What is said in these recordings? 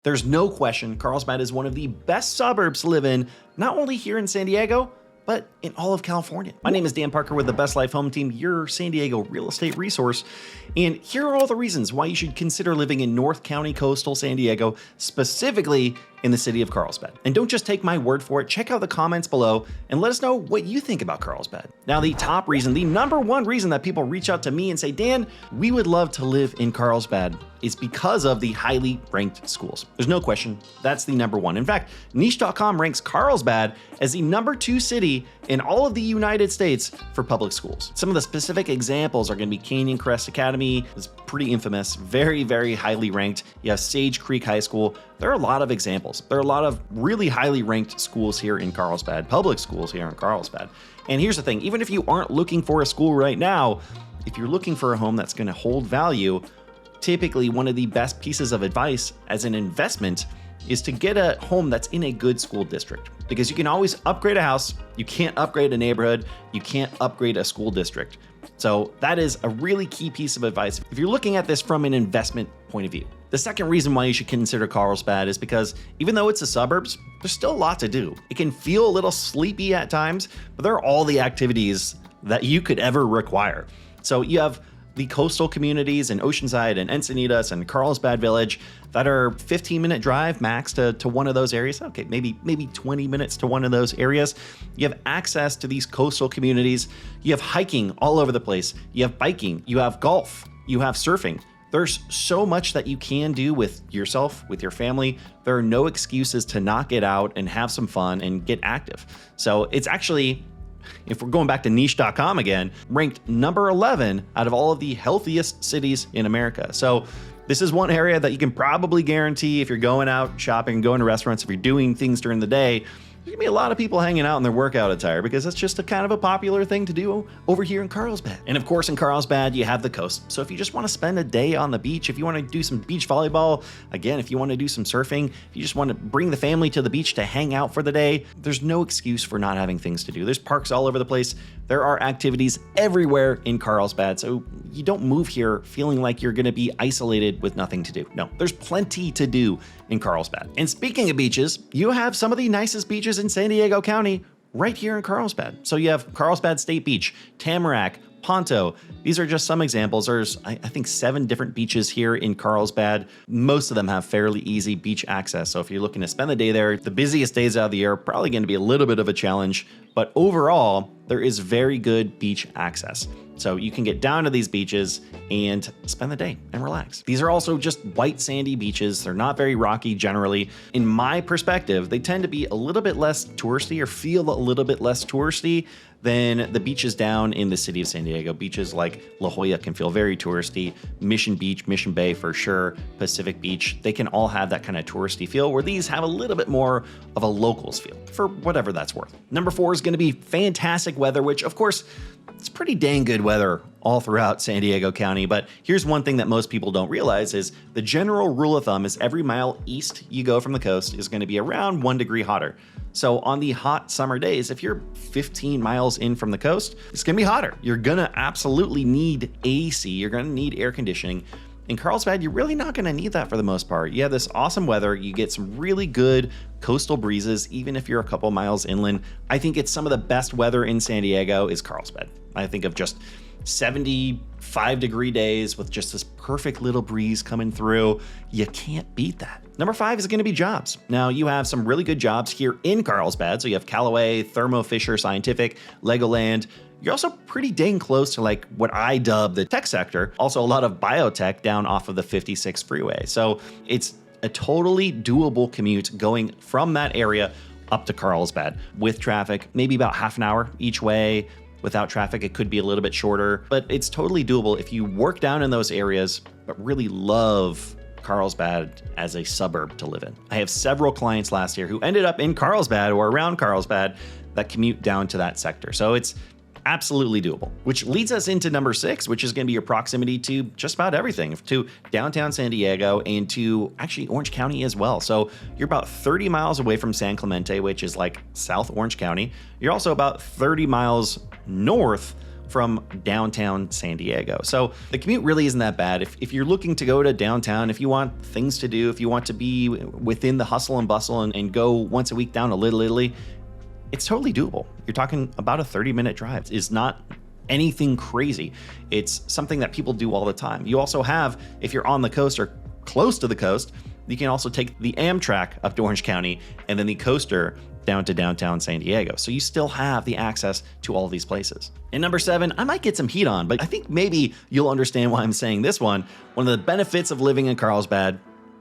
There's no question Carlsbad is one of the best suburbs to live in, not only here in San Diego, but in all of California. My name is Dan Parker with the Best Life Home Team, your San Diego real estate resource. And here are all the reasons why you should consider living in North County coastal San Diego, specifically in the city of Carlsbad. And don't just take my word for it, check out the comments below and let us know what you think about Carlsbad. Now, the top reason, the number one reason that people reach out to me and say, Dan, we would love to live in Carlsbad, is because of the highly ranked schools. There's no question, that's the number one. In fact, niche.com ranks Carlsbad as the number 2 city in all of the United States for public schools. Some of the specific examples are gonna be Canyon Crest Academy, it's pretty infamous, very, very highly ranked. You have Sage Creek High School. There are a lot of examples. There are a lot of really highly ranked schools here in Carlsbad, public schools here in Carlsbad. And here's the thing, even if you aren't looking for a school right now, if you're looking for a home that's gonna hold value, typically one of the best pieces of advice as an investment is to get a home that's in a good school district, because you can always upgrade a house. You can't upgrade a neighborhood. You can't upgrade a school district. So that is a really key piece of advice if you're looking at this from an investment point of view. The second reason why you should consider Carlsbad is because even though it's the suburbs, there's still a lot to do. It can feel a little sleepy at times, but there are all the activities that you could ever require. So you have the coastal communities in Oceanside and Encinitas and Carlsbad Village that are 15-minute drive max to one of those areas. Okay, maybe 20 minutes to one of those areas. You have access to these coastal communities. You have hiking all over the place. You have biking, you have golf, you have surfing. There's so much that you can do with yourself, with your family. There are no excuses to not get out and have some fun and get active. So it's actually, if we're going back to niche.com again, ranked number 11 out of all of the healthiest cities in America. So this is one area that you can probably guarantee if you're going out shopping, going to restaurants, if you're doing things during the day, there's gonna be a lot of people hanging out in their workout attire because that's just a kind of a popular thing to do over here in Carlsbad. And of course, in Carlsbad, you have the coast. So if you just want to spend a day on the beach, if you want to do some beach volleyball, again, if you want to do some surfing, if you just want to bring the family to the beach to hang out for the day, there's no excuse for not having things to do. There's parks all over the place. There are activities everywhere in Carlsbad. So you don't move here feeling like you're going to be isolated with nothing to do. No, there's plenty to do in Carlsbad. And speaking of beaches, you have some of the nicest beaches in San Diego County right here in Carlsbad. So you have Carlsbad State Beach, Tamarack, Ponto. These are just some examples. There's, I think, 7 different beaches here in Carlsbad. Most of them have fairly easy beach access. So if you're looking to spend the day there, the busiest days out of the year are probably going to be a little bit of a challenge. But overall, there is very good beach access. So you can get down to these beaches and spend the day and relax. These are also just white sandy beaches. They're not very rocky generally. In my perspective, they tend to be a little bit less touristy or feel a little bit less touristy than the beaches down in the city of San Diego. Beaches like La Jolla can feel very touristy. Mission Beach, Mission Bay for sure, Pacific Beach, they can all have that kind of touristy feel, where these have a little bit more of a locals feel, for whatever that's worth. Number 4 is gonna be fantastic weather, which of course, it's pretty dang good weather all throughout San Diego County. But here's one thing that most people don't realize is the general rule of thumb is every mile east you go from the coast is going to be around 1 degree hotter. So on the hot summer days, if you're 15 miles in from the coast, it's going to be hotter. You're going to absolutely need AC. You're going to need air conditioning. In Carlsbad, you're really not going to need that for the most part. You have this awesome weather. You get some really good coastal breezes, even if you're a couple miles inland. I think it's some of the best weather in San Diego is Carlsbad. I think of just 75-degree days with just this perfect little breeze coming through. You can't beat that. Number 5 is going to be jobs. Now, you have some really good jobs here in Carlsbad. So you have Callaway, Thermo Fisher Scientific, Legoland. You're also pretty dang close to like what I dub the tech sector. Also a lot of biotech down off of the 56 freeway. So it's a totally doable commute going from that area up to Carlsbad with traffic, maybe about half an hour each way. Without traffic, it could be a little bit shorter, but it's totally doable if you work down in those areas, but really love Carlsbad as a suburb to live in. I have several clients last year who ended up in Carlsbad or around Carlsbad that commute down to that sector. So it's absolutely doable, which leads us into number 6, which is going to be your proximity to just about everything, to downtown San Diego and to actually Orange County as well. So you're about 30 miles away from San Clemente, which is like South Orange County. You're also about 30 miles north from downtown San Diego. So the commute really isn't that bad. If you're looking to go to downtown, if you want things to do, if you want to be within the hustle and bustle and go once a week down to Little Italy, it's totally doable. You're talking about a 30-minute drive. It's not anything crazy. It's something that people do all the time. You also have, if you're on the coast or close to the coast, you can also take the Amtrak up to Orange County and then the coaster down to downtown San Diego. So you still have the access to all these places. And number 7, I might get some heat on, but I think maybe you'll understand why I'm saying this one. One of the benefits of living in Carlsbad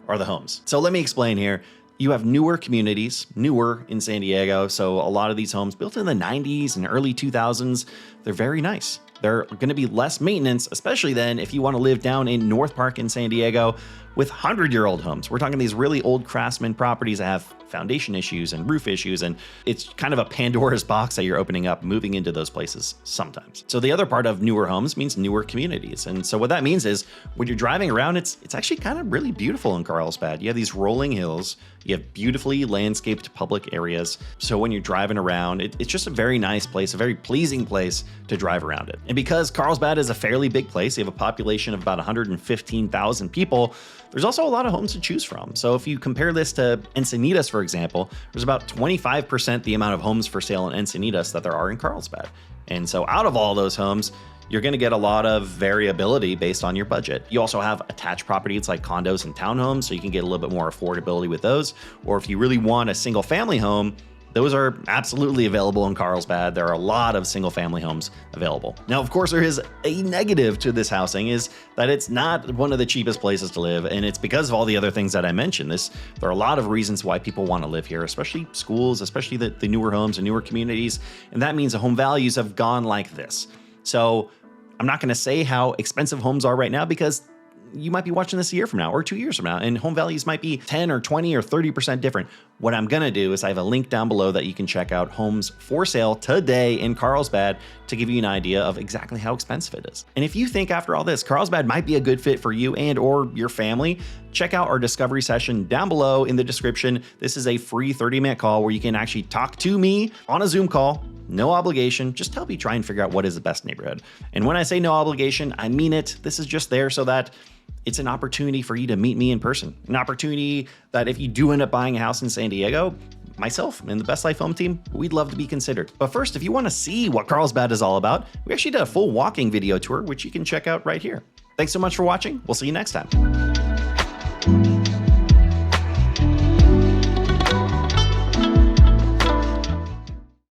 are the homes. So let me explain here. You have newer communities, newer in San Diego. So a lot of these homes built in the 90s and early 2000s, they're very nice. They're going to be less maintenance, especially then if you want to live down in North Park in San Diego with 100-year-old homes. We're talking these really old craftsman properties that have foundation issues and roof issues, and it's kind of a Pandora's box that you're opening up moving into those places sometimes. So the other part of newer homes means newer communities. And so what that means is when you're driving around, it's actually kind of really beautiful in Carlsbad. You have these rolling hills, you have beautifully landscaped public areas. So when you're driving around, it's just a very nice place, a very pleasing place to drive around it. And because Carlsbad is a fairly big place, you have a population of about 115,000 people, there's also a lot of homes to choose from. So if you compare this to Encinitas, for example, there's about 25% the amount of homes for sale in Encinitas that there are in Carlsbad. And so out of all those homes, you're going to get a lot of variability based on your budget. You also have attached properties like condos and townhomes, so you can get a little bit more affordability with those. Or if you really want a single family home, those are absolutely available in Carlsbad. There are a lot of single family homes available. Now, of course, there is a negative to this housing is that it's not one of the cheapest places to live. And it's because of all the other things that I mentioned. There are a lot of reasons why people want to live here, especially schools, especially the newer homes and newer communities. And that means the home values have gone like this. So I'm not going to say how expensive homes are right now because you might be watching this a year from now or 2 years from now, and home values might be 10 or 20 or 30% different. What I'm going to do is I have a link down below that you can check out homes for sale today in Carlsbad to give you an idea of exactly how expensive it is. And if you think after all this, Carlsbad might be a good fit for you and or your family, check out our discovery session down below in the description. This is a free 30-minute call where you can actually talk to me on a Zoom call. No obligation, just help you try and figure out what is the best neighborhood. And when I say no obligation, I mean it. This is just there so that it's an opportunity for you to meet me in person. An opportunity that if you do end up buying a house in San Diego, myself and the Best Life Home team, we'd love to be considered. But first, if you want to see what Carlsbad is all about, we actually did a full walking video tour, which you can check out right here. Thanks so much for watching. We'll see you next time.